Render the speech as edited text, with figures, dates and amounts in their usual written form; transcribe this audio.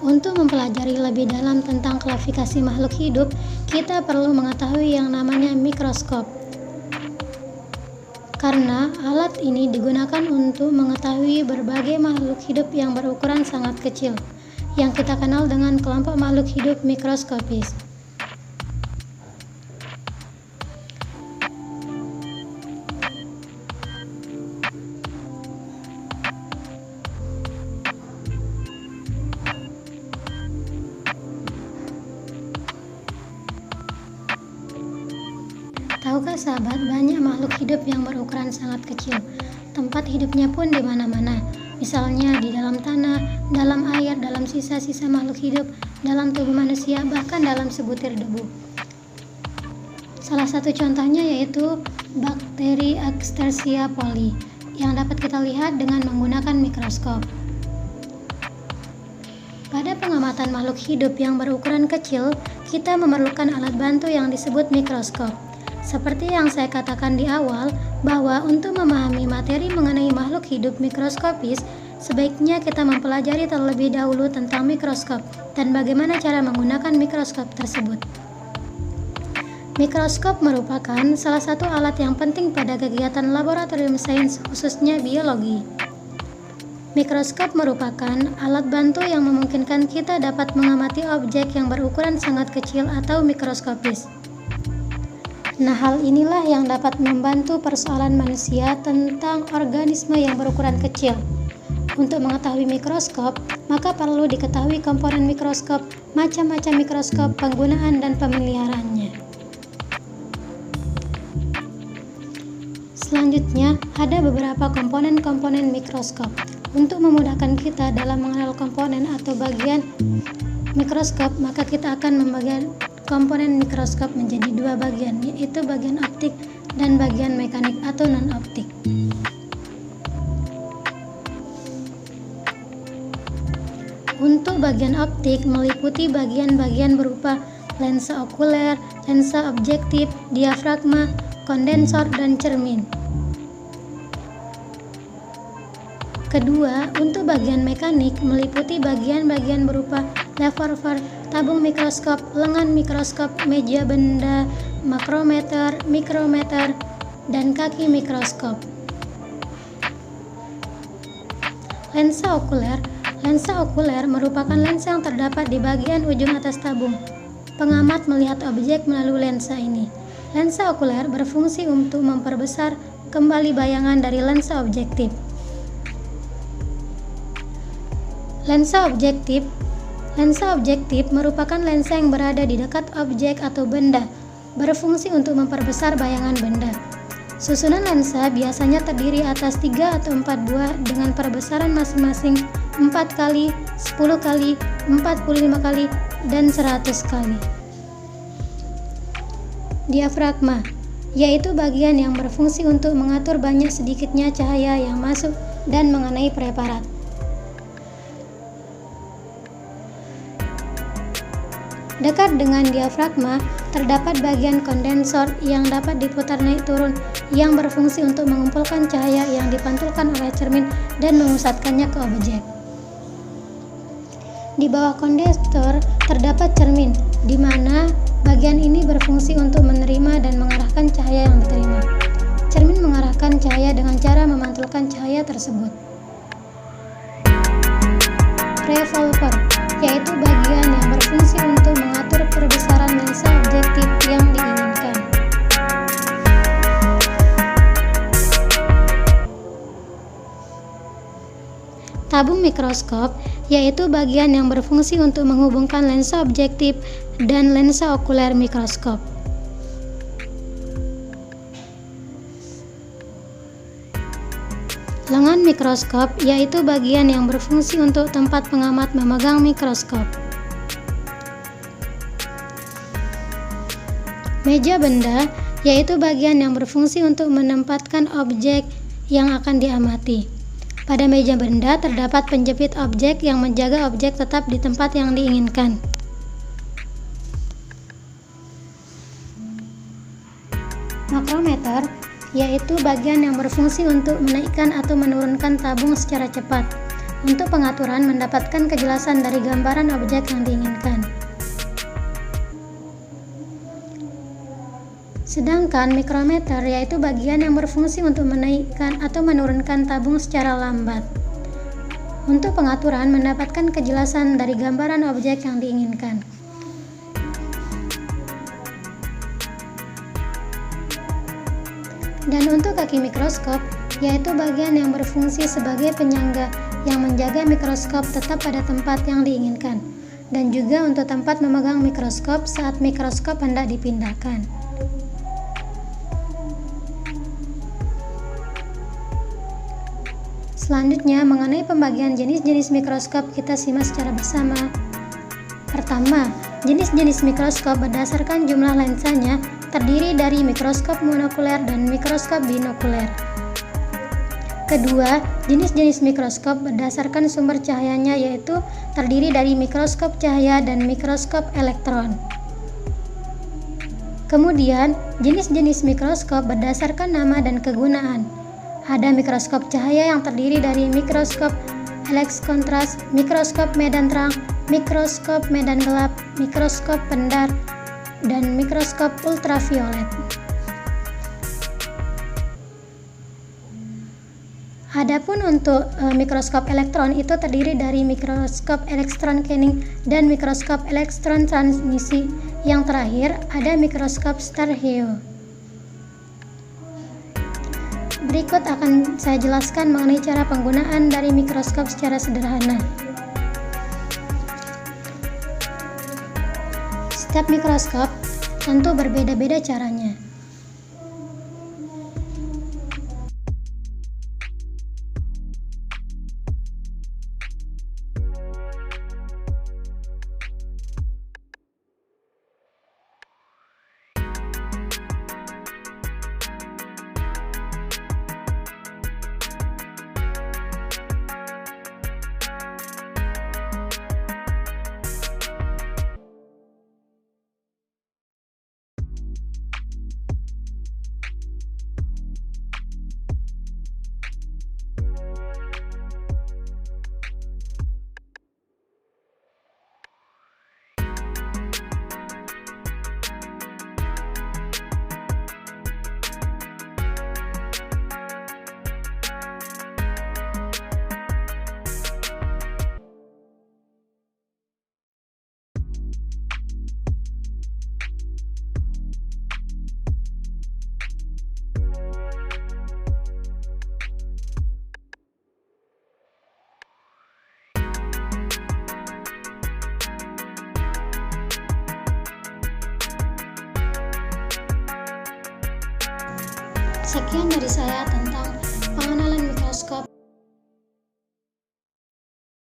Untuk mempelajari lebih dalam tentang klasifikasi makhluk hidup, kita perlu mengetahui yang namanya mikroskop. Karena alat ini digunakan untuk mengetahui berbagai makhluk hidup yang berukuran sangat kecil, yang kita kenal dengan kelompok makhluk hidup mikroskopis. Tahukah sahabat, banyak makhluk hidup yang berukuran sangat kecil. Tempat hidupnya pun di mana-mana. Misalnya di dalam tanah, dalam air, dalam sisa-sisa makhluk hidup, dalam tubuh manusia, bahkan dalam sebutir debu. Salah satu contohnya yaitu bakteri Escherichia coli yang dapat kita lihat dengan menggunakan mikroskop. Pada pengamatan makhluk hidup yang berukuran kecil, kita memerlukan alat bantu yang disebut mikroskop. Seperti yang saya katakan di awal, bahwa untuk memahami materi mengenai makhluk hidup mikroskopis, sebaiknya kita mempelajari terlebih dahulu tentang mikroskop dan bagaimana cara menggunakan mikroskop tersebut. Mikroskop merupakan salah satu alat yang penting pada kegiatan laboratorium sains, khususnya biologi. Mikroskop merupakan alat bantu yang memungkinkan kita dapat mengamati objek yang berukuran sangat kecil atau mikroskopis. Nah, hal inilah yang dapat membantu persoalan manusia tentang organisme yang berukuran kecil. Untuk mengetahui mikroskop, maka perlu diketahui komponen mikroskop, macam-macam mikroskop, penggunaan dan pemeliharaannya. Selanjutnya, ada beberapa komponen-komponen mikroskop. Untuk memudahkan kita dalam mengenal komponen atau bagian mikroskop, maka kita akan membagi komponen mikroskop menjadi dua bagian, yaitu bagian optik dan bagian mekanik atau non-optik. Untuk bagian optik meliputi bagian-bagian berupa lensa okuler, lensa objektif, diafragma, kondensor, dan cermin. Kedua, untuk bagian mekanik meliputi bagian-bagian berupa lever, tabung mikroskop, lengan mikroskop, meja benda, makrometer, mikrometer, dan kaki mikroskop. Lensa okuler merupakan lensa yang terdapat di bagian ujung atas tabung. Pengamat melihat objek melalui lensa ini. Lensa okuler berfungsi untuk memperbesar kembali bayangan dari lensa objektif. Lensa objektif merupakan lensa yang berada di dekat objek atau benda, berfungsi untuk memperbesar bayangan benda. Susunan lensa biasanya terdiri atas 3 atau 4 buah dengan perbesaran masing-masing 4 kali, 10 kali, 45 kali, dan 100 kali. Diafragma, yaitu bagian yang berfungsi untuk mengatur banyak sedikitnya cahaya yang masuk dan mengenai preparat. Dekat dengan diafragma, terdapat bagian kondensor yang dapat diputar naik turun yang berfungsi untuk mengumpulkan cahaya yang dipantulkan oleh cermin dan memusatkannya ke objek. Di bawah kondensor terdapat cermin, di mana bagian ini berfungsi untuk menerima dan mengarahkan cahaya yang diterima. Cermin mengarahkan cahaya dengan cara memantulkan cahaya tersebut. Revolver, yaitu bagian yang berfungsi untuk mengatur perbesaran lensa objektif yang diinginkan. Tabung mikroskop, yaitu bagian yang berfungsi untuk menghubungkan lensa objektif dan lensa okuler mikroskop. Lengan mikroskop, yaitu bagian yang berfungsi untuk tempat pengamat memegang mikroskop. Meja benda, yaitu bagian yang berfungsi untuk menempatkan objek yang akan diamati. Pada meja benda terdapat penjepit objek yang menjaga objek tetap di tempat yang diinginkan. Makrometer, yaitu bagian yang berfungsi untuk menaikkan atau menurunkan tabung secara cepat. Untuk pengaturan mendapatkan kejelasan dari gambaran objek yang diinginkan. Sedangkan mikrometer yaitu bagian yang berfungsi untuk menaikkan atau menurunkan tabung secara lambat. Untuk pengaturan mendapatkan kejelasan dari gambaran objek yang diinginkan. Dan untuk kaki mikroskop yaitu bagian yang berfungsi sebagai penyangga yang menjaga mikroskop tetap pada tempat yang diinginkan, dan juga untuk tempat memegang mikroskop saat mikroskop hendak dipindahkan. Selanjutnya, mengenai pembagian jenis-jenis mikroskop kita simak secara bersama. Pertama, jenis-jenis mikroskop berdasarkan jumlah lensanya terdiri dari mikroskop monokuler dan mikroskop binokuler. Kedua, jenis-jenis mikroskop berdasarkan sumber cahayanya yaitu terdiri dari mikroskop cahaya dan mikroskop elektron. Kemudian, jenis-jenis mikroskop berdasarkan nama dan kegunaan. Ada mikroskop cahaya yang terdiri dari mikroskop X kontras, mikroskop medan terang, mikroskop medan gelap, mikroskop pendar, dan mikroskop ultraviolet. Adapun untuk mikroskop elektron itu terdiri dari mikroskop elektron scanning dan mikroskop elektron transmisi. Yang terakhir ada mikroskop stereo. Berikut akan saya jelaskan mengenai cara penggunaan dari mikroskop secara sederhana. Setiap mikroskop tentu berbeda-beda caranya. Sekian dari saya tentang pengenalan mikroskop.